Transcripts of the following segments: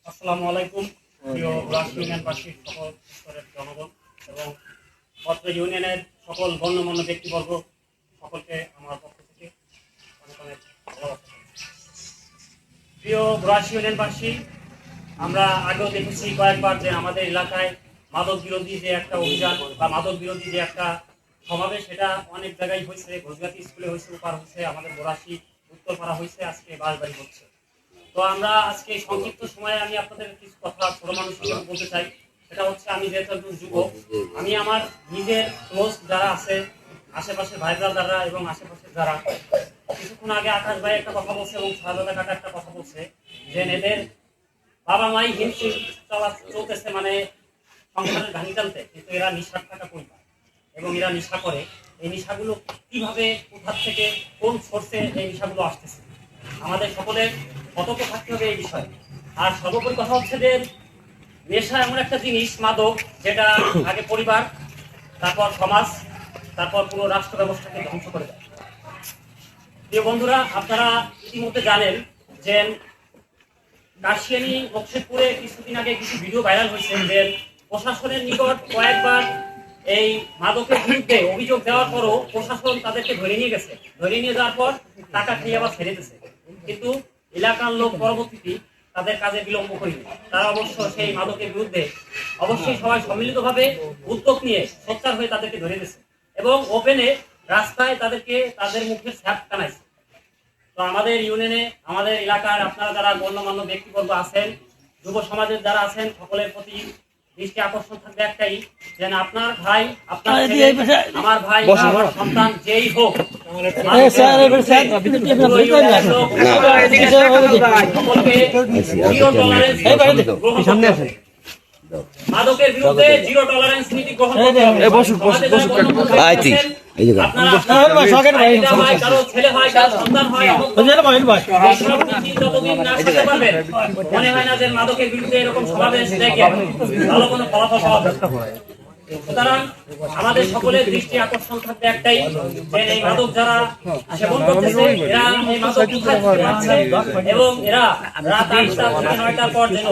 আসসালামু আলাইকুম প্রিয় রাষ্ট্র ইউনিয়নবাসীর সকল স্তরের জনগণ এবং অত্র ইউনিয়নের সকল গণ্যমান্য ব্যক্তিবর্গ সকলকে আমার পক্ষ থেকে অনেক অনেক ভালোবাসা। প্রিয় রাষ্ট্র ইউনিয়নবাসী, আমরা আগেও দেখেছি কয়েকবার যে আমাদের এলাকায় মাদক বিরোধী যে একটা অভিযান বা মাদক বিরোধী যে একটা সমাবেশ, সেটা অনেক জায়গায় হয়েছে। ঘোষগাতি স্কুলে হয়েছে, উপার হয়েছে, আমাদের বোরাশি উত্তরপাড়া হয়েছে, আজকে বাঁশবাড়ি হচ্ছে। তো আমরা আজকে সংক্ষিপ্ত সময়ে আমি আপনাদের কিছু কথা ছোট মানুষ হিসেবে বলতে চাই। সেটা হচ্ছে, আমি যেহেতু একজন যুবক, আমি আমার নিজের ক্লোজ যারা আছে, আশেপাশে ভাই ব্রাদাররা এবং আশেপাশে যারা, কিছুক্ষণ আগে আকাশ ভাই একটা কথা বলছে এবং শাহজাদা কাকা একটা কথা বলছে যে এদের বাবা মাই হিমশি চলতেছে, মানে সংসারের ঘানি টানতে, কিন্তু এরা নিশার টাকা কই পায় এবং এরা নেশা করে। এই নেশাগুলো কিভাবে, কোথা থেকে, কোন সোর্সে এই নেশাগুলো আসতেছে, আমাদের সকলের সতর্ক থাকতে হবে এই বিষয়ে। আর সর্বোপরি কথা হচ্ছে যে নেশা এমন একটা জিনিস, মাদক, যেটা আগে পরিবার, তারপর সমাজ, তারপর পুরো রাষ্ট্র ব্যবস্থাকে ধ্বংস করে দেয়। প্রিয় বন্ধুরা, আপনারা ইতিমধ্যে জানেন যে কাশিয়ানী বক্সিরপুরে কিছুদিন আগে কিছু ভিডিও ভাইরাল হয়েছে যে প্রশাসনের নিকট কয়েকবার এই মাদকের বিরুদ্ধে অভিযোগ দেওয়ার পরও প্রশাসন তাদেরকে ধরে নিয়ে গেছে। ধরে নিয়ে যাওয়ার পর টাকা খেয়ে আবার ছেড়ে দিয়েছে, কিন্তু এলাকার লোক পরবর্তীতে তাদের কাজে বিলম্ব করেনি। তারা অবশ্য সেই মাদকের বিরুদ্ধে অবশ্যই সবাই সম্মিলিতভাবে উদ্যোগ নিয়ে সোচ্চার হয়ে তাদেরকে ধরে দিয়েছে এবং ওপেনে রাস্তায় তাদেরকে তাদের মুখে স্যাপ টানাইছে। তো আমাদের ইউনিয়নে, আমাদের এলাকার আপনারা যারা গণ্যমান্য ব্যক্তিবর্গ আছেন, যুব সমাজের যারা আছেন, সকলের প্রতি দৃষ্টি আকর্ষণ থাকবে একটাই, যেন আপনার ভাই, আপনার ছেলে, আমার ভাই, আমার সন্তান যেই হোক, মাদকের বিরুদ্ধে জিরো টলারেন্স নীতি গ্রহণ করতে হবে। কারো ছেলে হয়, কারো সন্তান হয়, মনে হয় না যে মাদকের বিরুদ্ধে এরকম সমাবেশ দেখে ভালো কোনো ফলাফল পাওয়া যাবে। সুতরাং আমাদের সকলের দৃষ্টি আকর্ষণ থাকবে একটাই, যে এই মাদক যারা সেবন করতেছে, এরা এই মাদক কোথায় পাচ্ছে এবং এরা রাত ৮টা থেকে ৯টার পর যেন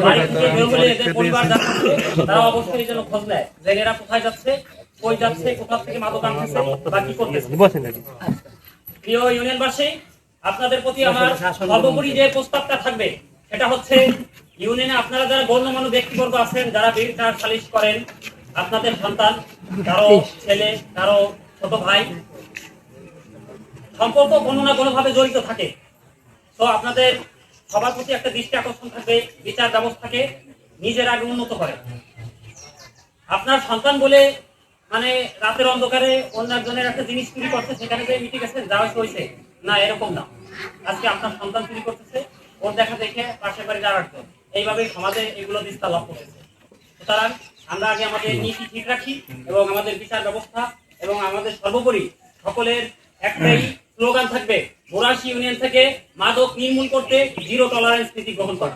বাড়ি থেকে বের হলে এদের পরিবার যাচ্ছে, তারা অবশ্যই যেন খোঁজ নেয় যে এরা কোথায় যাচ্ছে, কই যাচ্ছে, কোথা থেকে মাদক আনতেছে বা কি করতেছে। প্রিয় ইউনিয়নবাসী, আপনাদের প্রতি আমার সর্বোপরি যে প্রস্তাবটা থাকবে সেটা হচ্ছে, ইউনিয়নে আপনারা যারা গণ্যমান্য ব্যক্তিবর্গ আছেন, যারা বিচার সালিশ করেন, আপনাদের সন্তান, কারো ছেলে, কারো ছোট ভাই সম্পর্ক কোনো না কোনো ভাবে জড়িত থাকে, তো আপনাদের সবার প্রতি একটা দৃষ্টি আকর্ষণ থাকবে, বিচার ব্যবস্থাকে নিজের আগে উন্নত করে। আপনার সন্তান বলে মানে রাতের অন্ধকারে অন্য একজনের একটা জিনিস চুরি করছে, সেখানে যে মিটে গেছে, যা হয়েছে না, এরকম না। আজকে আপনার সন্তান চুরি করতেছে, ওর দেখা দেখে পাশের বাড়ি যারা রাখতো, এইভাবেই সমাজে এগুলো বিস্তার লাভ করতেছে। সুতরাং আমরা আগে আমাদের নীতি ঠিক রাখি এবং আমাদের বিচার ব্যবস্থা এবং আমাদের সর্বোপরি সকলের একটাই স্লোগান থাকবে, বোরাশি ইউনিয়ন থেকে মাদক নির্মূল করতে জিরো টলারেন্স নীতি গ্রহণ করা।